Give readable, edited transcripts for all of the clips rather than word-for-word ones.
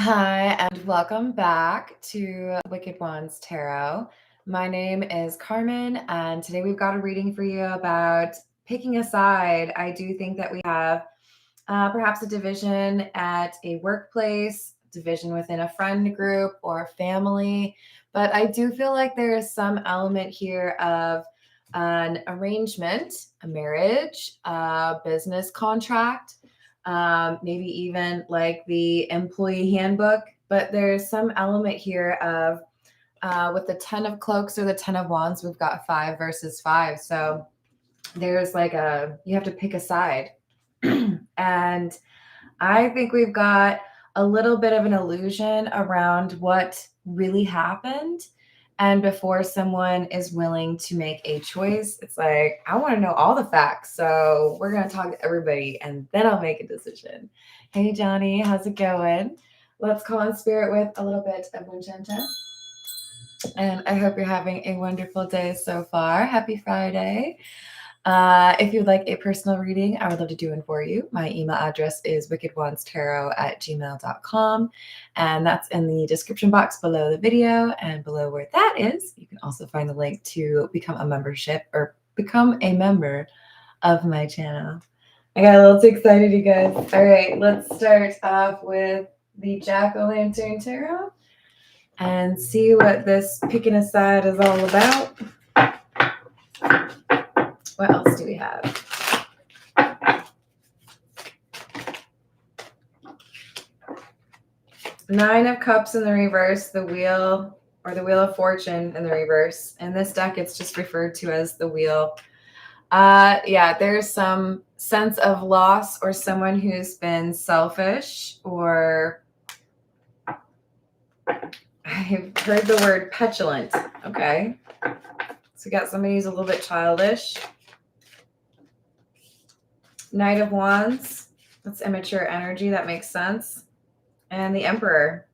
Hi, and welcome back to Wicked Ones Tarot. My name is Carmen, and today we've got a reading for you about picking a side. I do think that we have perhaps a division at a workplace, division within a friend group or family, but I do feel like there is some element here of an arrangement, a marriage, a business contract, maybe even like the employee handbook. But there's some element here of with the 10 of cloaks or the 10 of wands, we've got 5 versus 5. So there's like you have to pick a side. And I think we've got a little bit of an illusion around what really happened. And before someone is willing to make a choice, it's like, I want to know all the facts. So we're going to talk to everybody and then I'll make a decision. Hey, Johnny, how's it going? Let's call in spirit with a little bit of magenta. And I hope you're having a wonderful day so far. Happy Friday. If you'd like a personal reading, I would love to do one for you. My email address is wickedwandstarot@gmail.com, and that's in the description box below the video. And below where that is, you can also find the link to become a membership or become a member of my channel. I got a little too excited, you guys. All right, let's start off with the Jack-o'-lantern tarot and see what this picking a side is all about. What else do we have? Nine of Cups in the reverse, the Wheel or the Wheel of Fortune in the reverse. In this deck, it's just referred to as the Wheel. Yeah, there's some sense of loss or someone who's been selfish, or I've heard the word petulant. Okay. So we got somebody who's a little bit childish. Knight of Wands. That's immature energy. That makes sense. And the Emperor.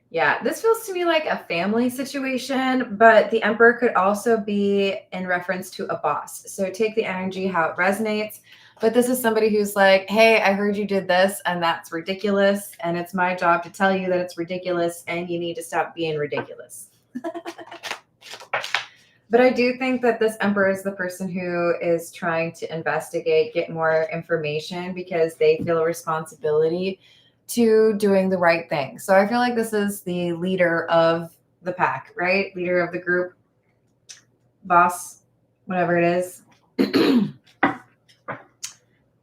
Yeah, this feels to me like a family situation, but the Emperor could also be in reference to a boss. So take the energy, how it resonates. But this is somebody who's like, hey, I heard you did this and that's ridiculous. And it's my job to tell you that it's ridiculous and you need to stop being ridiculous. But I do think that this Emperor is the person who is trying to investigate, get more information because they feel a responsibility to doing the right thing. So I feel like this is the leader of the pack, right? Leader of the group, boss, whatever it is. Hello,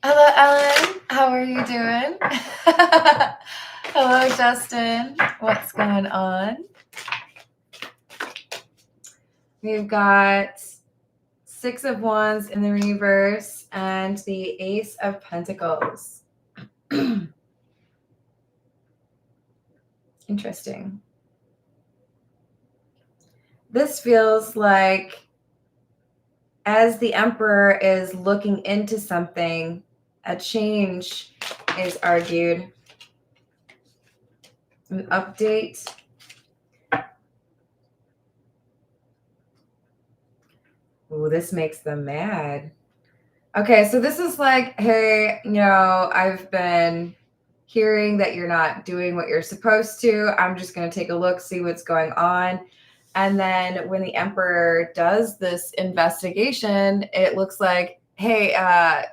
Ellen. How are you doing? Hello, Justin. What's going on? We've got 6 of Wands in the reverse and the Ace of Pentacles. Interesting. This feels like as the Emperor is looking into something, a change is argued. An update. Ooh, this makes them mad. Okay, so this is like, hey, I've been hearing that you're not doing what you're supposed to. I'm just going to take a look, see what's going on. And then when the Emperor does this investigation, it looks like, hey,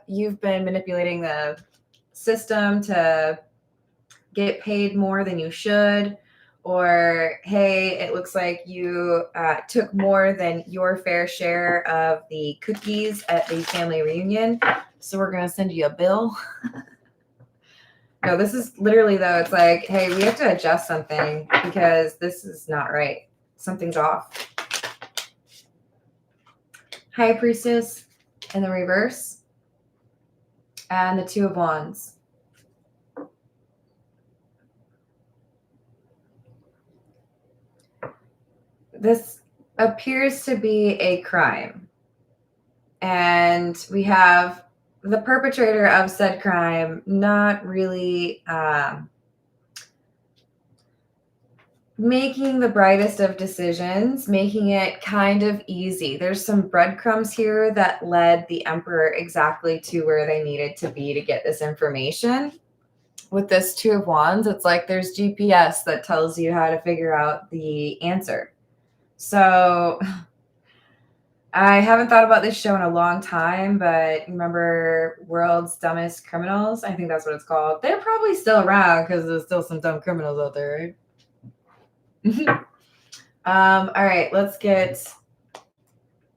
you've been manipulating the system to get paid more than you should. Or, hey, it looks like you took more than your fair share of the cookies at the family reunion. So we're going to send you a bill. No, this is literally, though, it's like, hey, we have to adjust something because this is not right. Something's off. High Priestess in the reverse. And the 2 of Wands. This appears to be a crime. And we have the perpetrator of said crime not really making the brightest of decisions, making it kind of easy. There's some breadcrumbs here that led the Emperor exactly to where they needed to be to get this information. with this Two of Wands, it's like there's GPS that tells you how to figure out the answer. So I haven't thought about this show in a long time, but remember World's Dumbest Criminals? I think that's what it's called. They're probably still around because there's still some dumb criminals out there, right? All right, let's get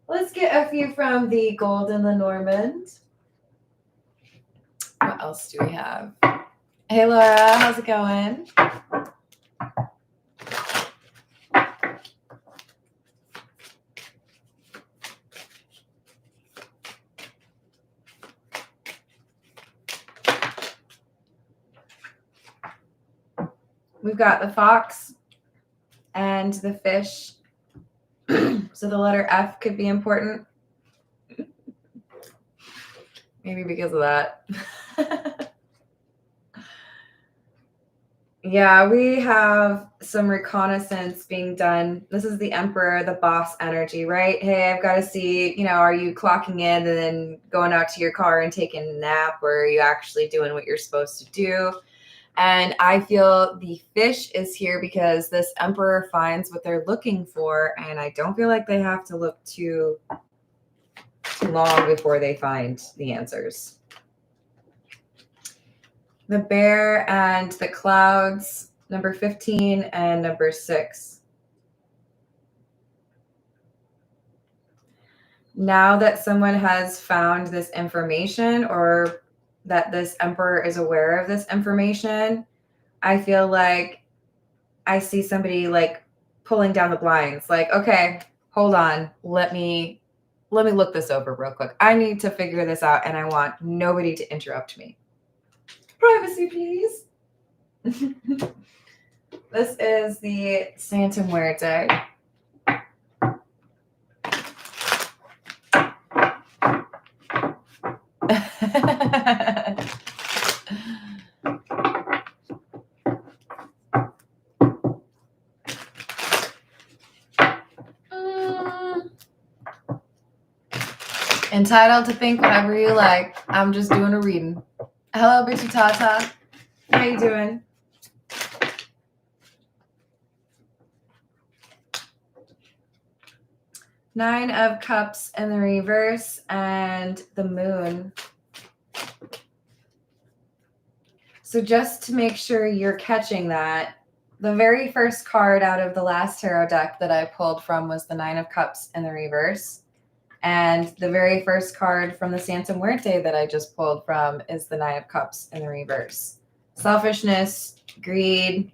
a few from the Gold and the Normand. What else do we have? Hey Laura, how's it going? We've got the fox and the fish. So the letter F could be important. Maybe because of that. Yeah, we have some reconnaissance being done. This is the Emperor, the boss energy, right? Hey, I've got to see, are you clocking in and then going out to your car and taking a nap, or are you actually doing what you're supposed to do? And I feel the fish is here because this Emperor finds what they're looking for, and I don't feel like they have to look too long before they find the answers. The bear and the clouds, number 15 and number 6. Now that someone has found this information, or that this Emperor is aware of this information, I feel like I see somebody like pulling down the blinds, like, okay, hold on, let me look this over real quick. I need to figure this out, and I want nobody to interrupt me. Privacy, please. This is the Santa Muerte. Entitled to think whatever you like. I'm just doing a reading. Hello, Bitchy Tata. How you doing? Nine of Cups in the reverse and the Moon. So just to make sure you're catching that, the very first card out of the last tarot deck that I pulled from was the Nine of Cups in the reverse. And the very first card from the Santa Muerte that I just pulled from is the Nine of Cups in the reverse. Selfishness, greed,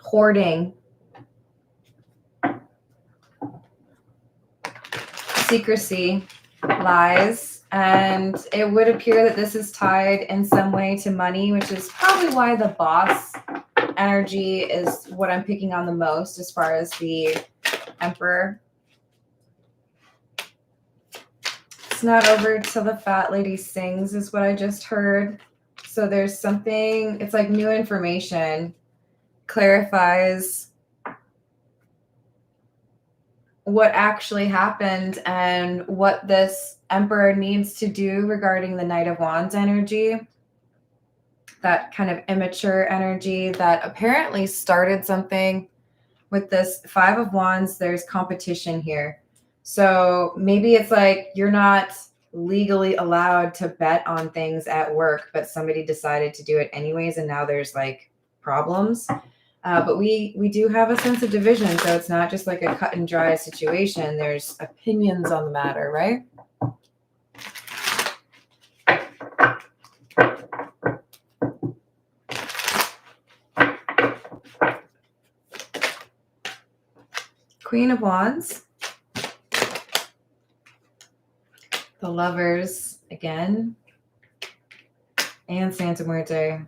hoarding, secrecy, lies, and it would appear that this is tied in some way to money, which is probably why the boss energy is what I'm picking on the most as far as the Emperor. It's not over till the fat lady sings is what I just heard. So there's something, it's like new information, clarifies what actually happened and what this Emperor needs to do regarding the Knight of Wands energy. That kind of immature energy that apparently started something with this Five of Wands. There's competition here. So maybe it's like you're not legally allowed to bet on things at work, but somebody decided to do it anyways, and now there's like problems. But we do have a sense of division, so it's not just like a cut and dry situation. There's opinions on the matter, right? Queen of Wands. The Lovers again. And Santa Muerte.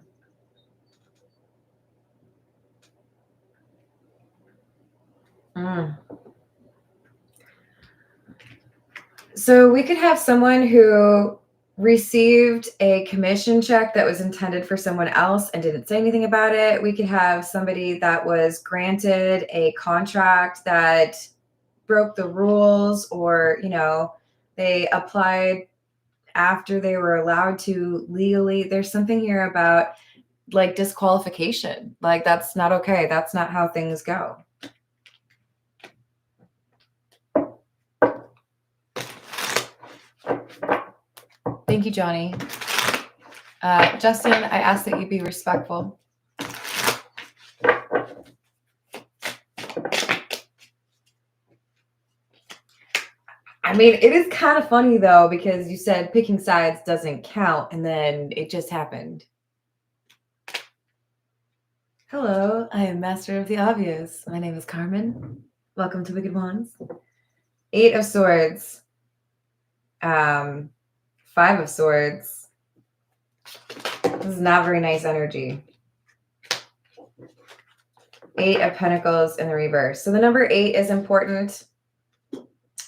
So we could have someone who received a commission check that was intended for someone else and didn't say anything about it. We could have somebody that was granted a contract that broke the rules, or, they applied after they were allowed to legally. There's something here about like disqualification. Like that's not okay. That's not how things go. Thank you, Johnny. Justin, I ask that you be respectful. I mean, it is kind of funny though, because you said picking sides doesn't count, and then it just happened. Hello, I am Master of the Obvious. My name is Carmen. Welcome to Wicked Wands. 8 of Swords. 5 of Swords. This is not very nice energy. 8 of Pentacles in the reverse. So the number 8 is important.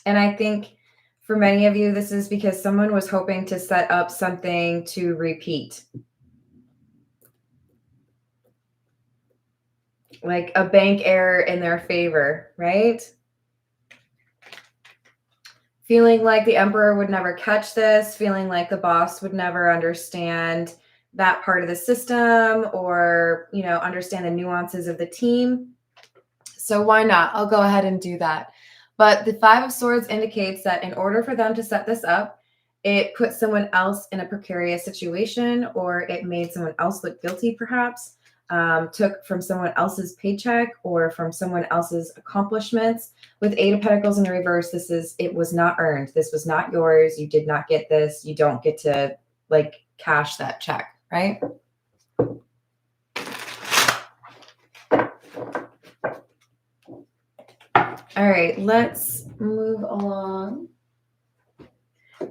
And I think for many of you, this is because someone was hoping to set up something to repeat. Like a bank error in their favor, right? Feeling like the Emperor would never catch this, feeling like the boss would never understand that part of the system or, you know, understand the nuances of the team. So why not? I'll go ahead and do that. But the 5 of Swords indicates that in order for them to set this up, it put someone else in a precarious situation, or it made someone else look guilty, perhaps, took from someone else's paycheck or from someone else's accomplishments. With 8 of Pentacles in the reverse, it was not earned. This was not yours. You did not get this. You don't get to like cash that check, right? All right, let's move along.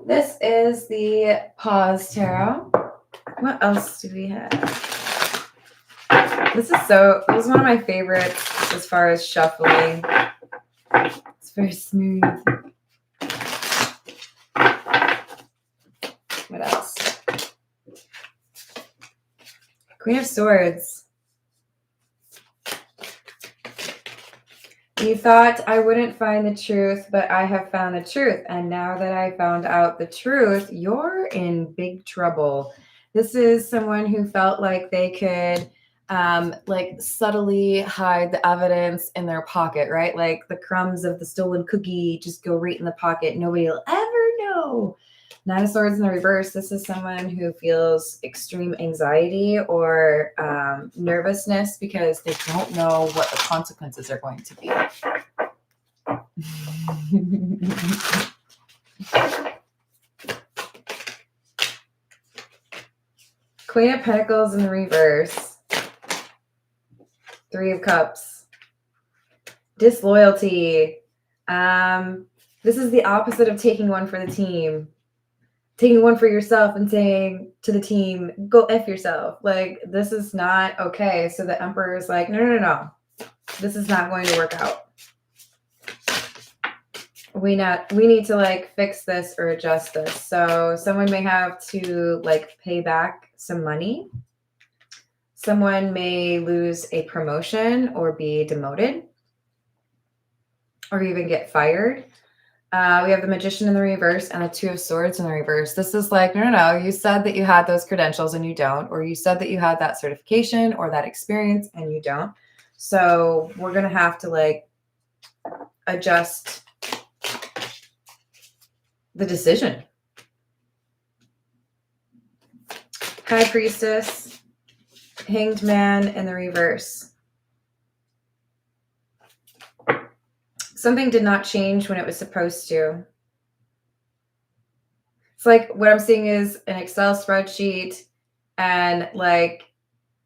This is the Pause Tarot. What else do we have? This is one of my favorites as far as shuffling. It's very smooth. What else? Queen of Swords. You thought I wouldn't find the truth, but I have found the truth. And now that I found out the truth, you're in big trouble. This is someone who felt like they could like subtly hide the evidence in their pocket, right? Like the crumbs of the stolen cookie just go right in the pocket. Nobody will ever know. 9 of Swords in the reverse. This is someone who feels extreme anxiety or nervousness because they don't know what the consequences are going to be. Queen of Pentacles in the reverse. 3 of Cups. Disloyalty. This is the opposite of taking one for the team. Taking one for yourself and saying to the team, go F yourself. Like, this is not okay. So the Emperor is like, no. This is not going to work out. We need to like fix this or adjust this. So someone may have to like pay back some money. Someone may lose a promotion or be demoted or even get fired. We have the Magician in the reverse and the 2 of Swords in the reverse. This is like, no. You said that you had those credentials and you don't, or you said that you had that certification or that experience and you don't. So we're going to have to like adjust the decision. High Priestess, Hanged Man in the reverse. Something did not change when it was supposed to. It's like what I'm seeing is an Excel spreadsheet and like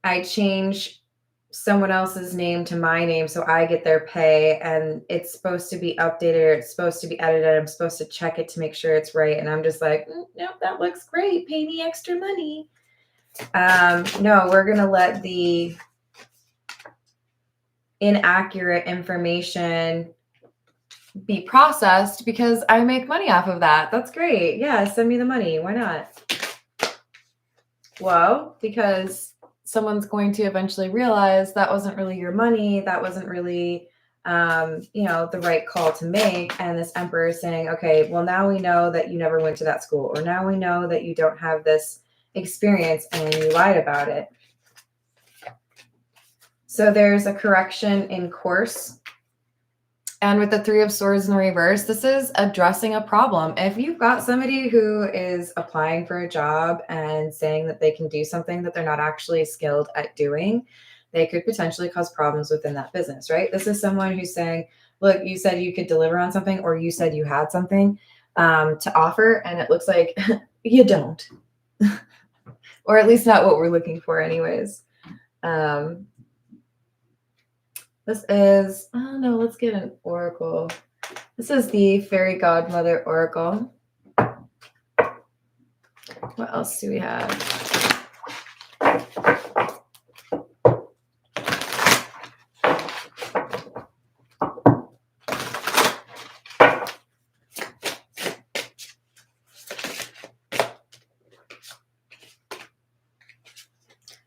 I change someone else's name to my name so I get their pay and it's supposed to be updated or it's supposed to be edited. I'm supposed to check it to make sure it's right. And I'm just like, nope, that looks great. Pay me extra money. No, we're going to let the inaccurate information be processed because I make money off of that. That's great. Yeah, send me the money. Why not? Well, because someone's going to eventually realize that wasn't really your money. That wasn't really the right call to make. And this Emperor is saying, okay, well, now we know that you never went to that school, or now we know that you don't have this experience and you lied about it. So there's a correction in course. And with the Three of Swords in the reverse, this is addressing a problem. If you've got somebody who is applying for a job and saying that they can do something that they're not actually skilled at doing, they could potentially cause problems within that business, right? This is someone who's saying, look, you said you could deliver on something, or you said you had something to offer, and it looks like you don't. Or at least not what we're looking for anyways. This is, oh no, let's get an oracle. This is the Fairy Godmother Oracle. What else do we have?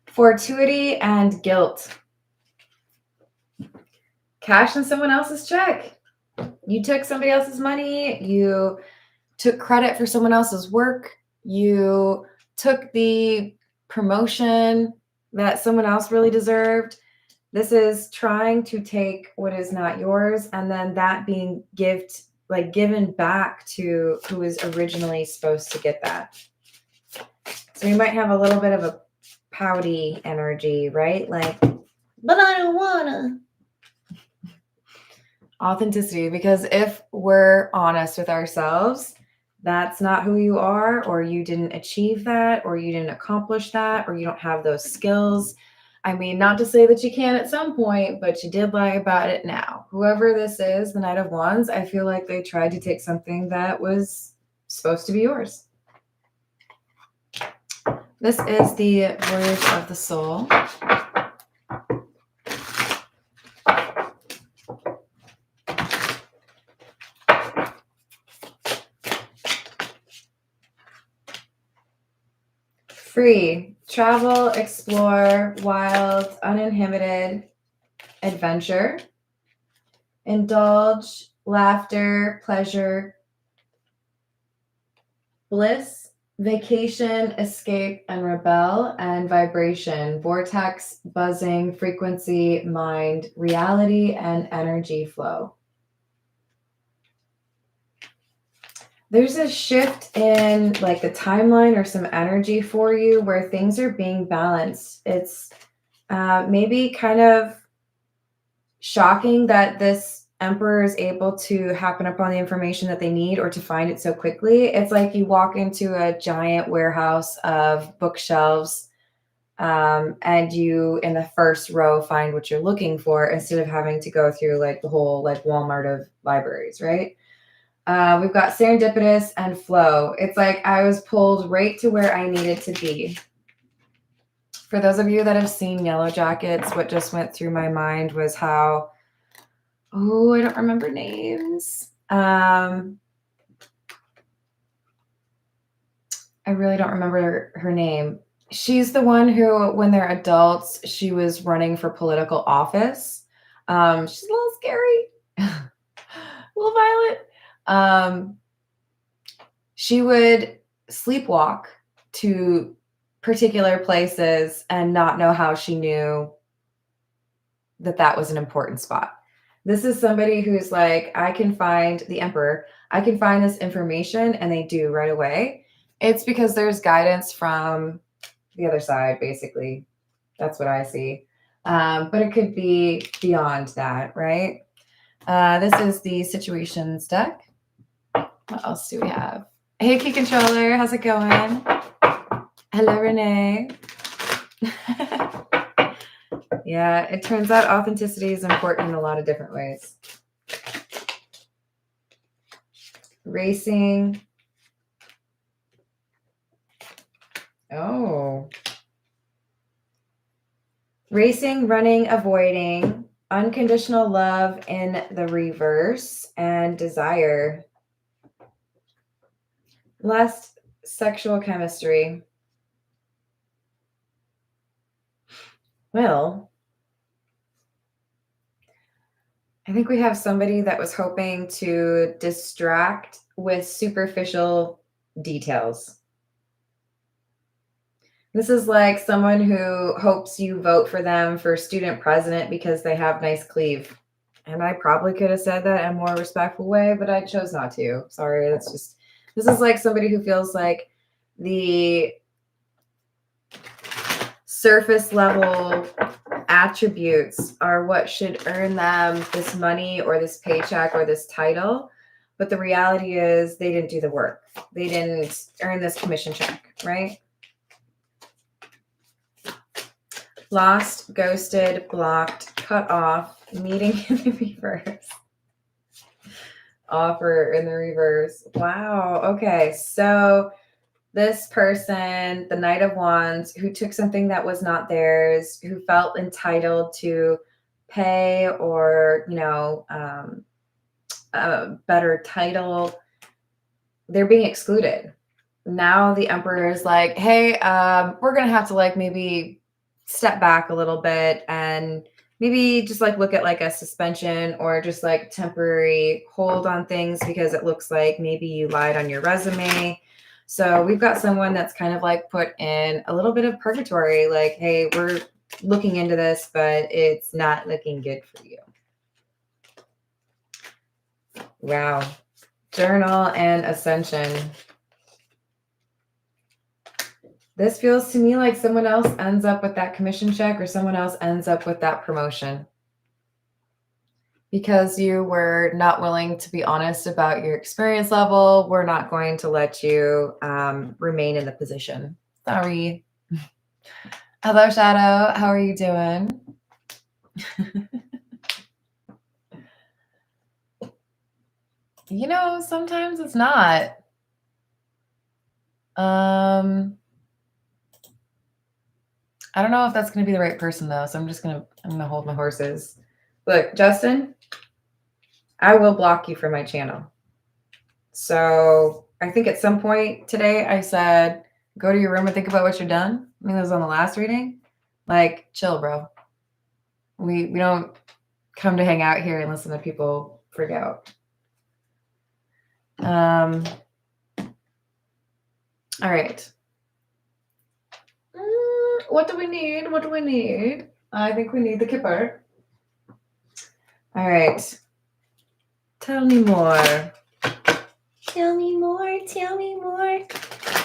Fortuity and guilt. Cash in someone else's check. You took somebody else's money. You took credit for someone else's work. You took the promotion that someone else really deserved. This is trying to take what is not yours, and then that being given back to who is originally supposed to get that. So you might have a little bit of a pouty energy, right? Like, but I don't wanna. Authenticity, because if we're honest with ourselves, that's not who you are, or you didn't achieve that, or you didn't accomplish that, or you don't have those skills. I mean, not to say that you can at some point, but you did lie about it now. Whoever this is, the Knight of Wands, I feel like they tried to take something that was supposed to be yours. This is the Voyage of the Soul. Free, travel, explore, wild, uninhibited adventure, indulge, laughter, pleasure, bliss, vacation, escape, and rebel, and vibration, vortex, buzzing, frequency, mind, reality, and energy flow. There's a shift in like the timeline or some energy for you where things are being balanced. It's maybe kind of shocking that this Emperor is able to happen upon the information that they need or to find it so quickly. It's like you walk into a giant warehouse of bookshelves and you in the first row find what you're looking for instead of having to go through like the whole like Walmart of libraries, right? We've got serendipitous and flow. It's like I was pulled right to where I needed to be. For those of you that have seen Yellow Jackets, what just went through my mind was how, I don't remember names. I really don't remember her name. She's the one who, when they're adults, she was running for political office. She's a little scary, a little violent. She would sleepwalk to particular places and not know how she knew that that was an important spot. This is somebody who's like, I can find the Emperor. I can find this information, and they do right away. It's because there's guidance from the other side, basically. That's what I see. But it could be beyond that, right? This is the Situations deck. What else do we have? Hey, Key Controller, how's it going? Hello, Renee. Yeah, it turns out authenticity is important in a lot of different ways. Racing. Oh. Racing, running, avoiding, unconditional love in the reverse, and desire. Last, sexual chemistry. Well, I think we have somebody that was hoping to distract with superficial details. This is like someone who hopes you vote for them for student president because they have nice cleave. And I probably could have said that in a more respectful way, but I chose not to. Sorry, this is like somebody who feels like the surface level attributes are what should earn them this money or this paycheck or this title. But the reality is they didn't do the work. They didn't earn this commission check, right? Lost, ghosted, blocked, cut off, meeting in the reverse. Offer in the reverse. Wow. Okay. So this person, the Knight of Wands, who took something that was not theirs, who felt entitled to pay or, a better title, they're being excluded. Now the Emperor is like, hey, we're going to have to like maybe step back a little bit and maybe just like look at like a suspension or just like temporary hold on things because it looks like maybe you lied on your resume. So we've got someone that's kind of like put in a little bit of purgatory, like, hey, we're looking into this, but it's not looking good for you. Wow. Journal and Ascension. This feels to me like someone else ends up with that commission check or someone else ends up with that promotion. Because you were not willing to be honest about your experience level, we're not going to let you remain in the position. Sorry. Hello, Shadow. How are you doing? Sometimes it's not. I don't know if that's going to be the right person though, so I'm going to hold my horses. Look, Justin, I will block you from my channel. So I think at some point today I said, go to your room and think about what you're done. I think that was on the last reading. Like, chill, bro. We don't come to hang out here and listen to people freak out. All right. What do we need? What do we need? I think we need the Kipper. All right. Tell me more. Tell me more. Tell me more.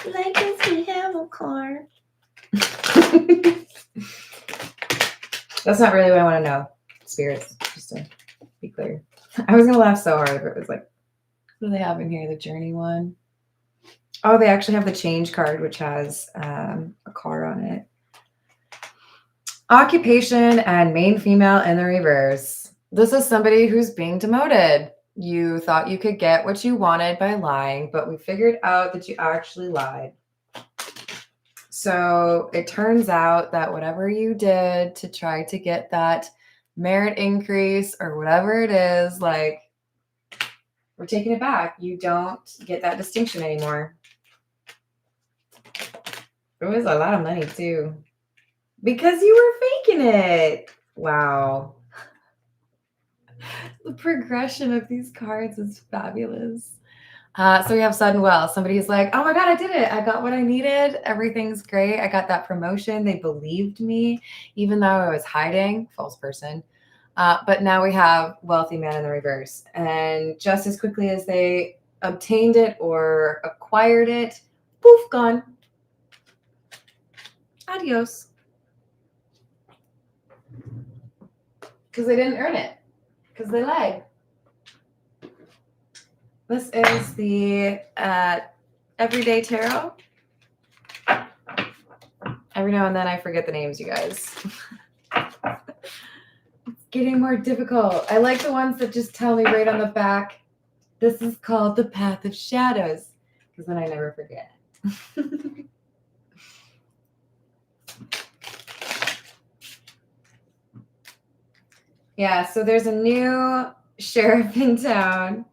Like if we have a car. That's not really what I want to know. Spirits, just to be clear. I was going to laugh so hard if it was like, what do they have in here? The Journey one. Oh, they actually have the Change card, which has a car on it. Occupation and main female in the reverse. This is somebody who's being demoted. You thought you could get what you wanted by lying, but we figured out that you actually lied. So it turns out that whatever you did to try to get that merit increase or whatever it is, like, we're taking it back. You don't get that distinction anymore. It was a lot of money too. Because you were faking it. Wow. The progression of these cards is fabulous. So we have sudden wealth. Somebody's like, oh my God, I did it. I got what I needed. Everything's great. I got that promotion. They believed me, even though I was hiding. False person. But now we have wealthy man in the reverse. And just as quickly as they obtained it or acquired it, poof, gone. Adios. Because they didn't earn it. Because they lied. This is the Everyday Tarot. Every now and then I forget the names, you guys. It's getting more difficult. I like the ones that just tell me right on the back, this is called the Path of Shadows. Because then I never forget. Yeah, so there's a new sheriff in town.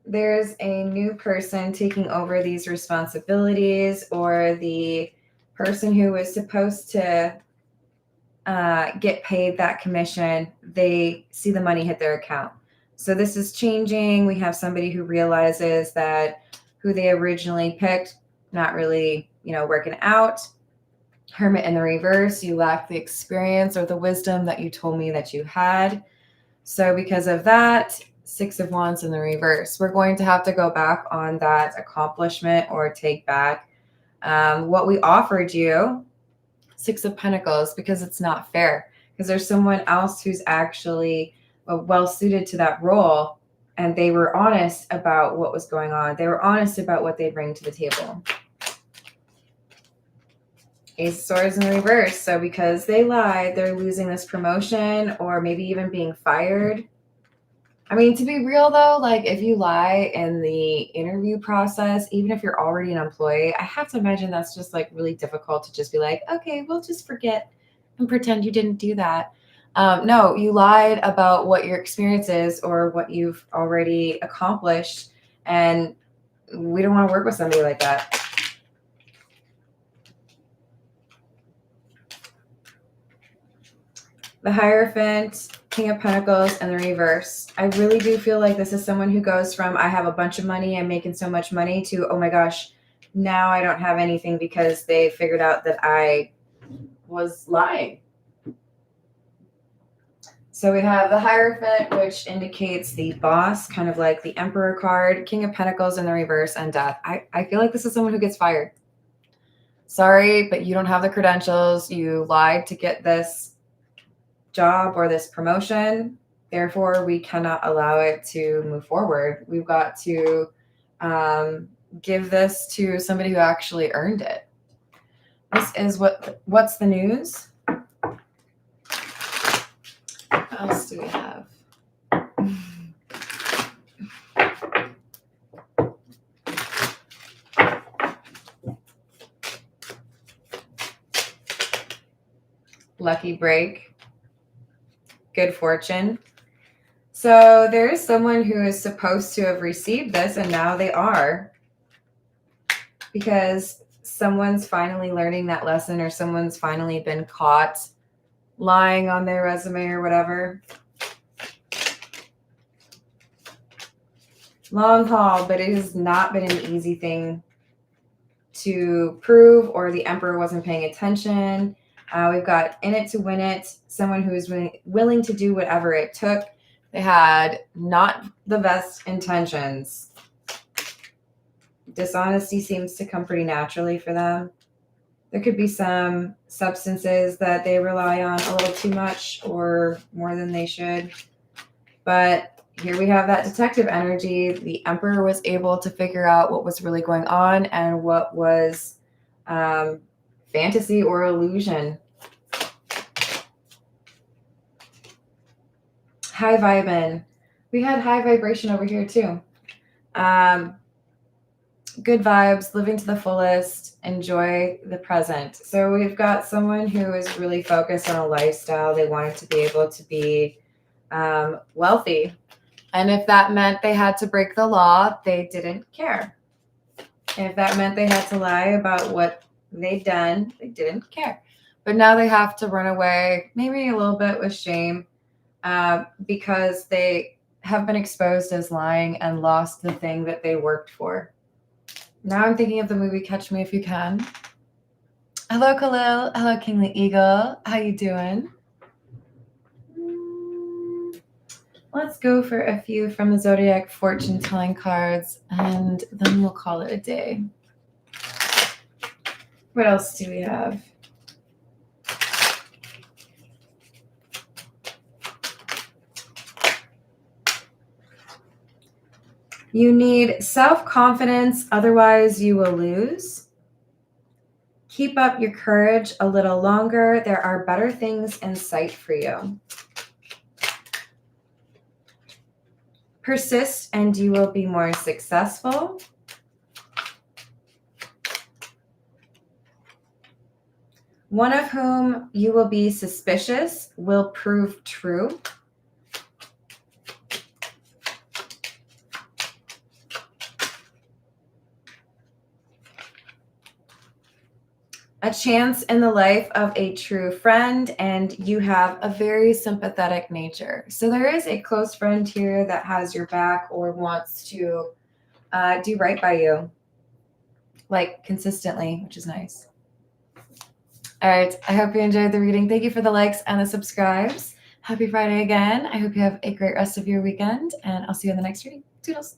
There's a new person taking over these responsibilities, or the person who was supposed to get paid that commission, they see the money hit their account. So this is changing. We have somebody who realizes that who they originally picked, not really, working out. Hermit in the reverse, you lack the experience or the wisdom that you told me that you had. So because of that, Six of Wands in the reverse, we're going to have to go back on that accomplishment or take back what we offered you. Six of Pentacles, because it's not fair. Because there's someone else who's actually well suited to that role, and they were honest about what was going on. They were honest about what they bring to the table. Ace of Swords in the reverse. So because they lied, they're losing this promotion or maybe even being fired. I mean, to be real though, like if you lie in the interview process, even if you're already an employee, I have to imagine that's just like really difficult to just be like, okay, we'll just forget and pretend you didn't do that. No, you lied about what your experience is or what you've already accomplished. And we don't want to work with somebody like that. The Hierophant, King of Pentacles, and the reverse. I really do feel like this is someone who goes from, I have a bunch of money, I'm making so much money, to, oh my gosh, now I don't have anything because they figured out that I was lying. So we have the Hierophant, which indicates the boss, kind of like the Emperor card, King of Pentacles in the reverse, and Death. I feel like this is someone who gets fired. Sorry, but you don't have the credentials. You lied to get this job or this promotion. Therefore, we cannot allow it to move forward. We've got to give this to somebody who actually earned it. This is what's the news. What else do we have? Lucky break. Good fortune. So there is someone who is supposed to have received this, and now they are, because someone's finally learning that lesson, or someone's finally been caught lying on their resume or whatever. Long haul, but it has not been an easy thing to prove, or the Emperor wasn't paying attention. We've got in it to win it, someone who is willing to do whatever it took. They had not the best intentions. Dishonesty seems to come pretty naturally for them. There could be some substances that they rely on a little too much or more than they should. But here we have that detective energy. The Emperor was able to figure out what was really going on and what was fantasy or illusion. High vibing. We had high vibration over here too. Good vibes, living to the fullest, enjoy the present. So we've got someone who is really focused on a lifestyle. They wanted to be able to be wealthy. And if that meant they had to break the law, they didn't care. And if that meant they had to lie about what they'd done, they didn't care. But now they have to run away, maybe a little bit with shame, because they have been exposed as lying and lost the thing that they worked for. Now I'm thinking of the movie Catch Me If You Can. Hello, Khalil. Hello, Kingly Eagle. How you doing? Let's go for a few from the Zodiac fortune telling cards, and then we'll call it a day. What else do we have? You need self-confidence, otherwise you will lose. Keep up your courage a little longer. There are better things in sight for you. Persist and you will be more successful. One of whom you will be suspicious will prove true. a chance in the life of a true friend, and you have a very sympathetic nature. So there is a close friend here that has your back or wants to do right by you, like consistently, which is nice. All right, I hope you enjoyed the reading. Thank you for the likes and the subscribes. Happy Friday again. I hope you have a great rest of your weekend, and I'll see you in the next reading. Toodles.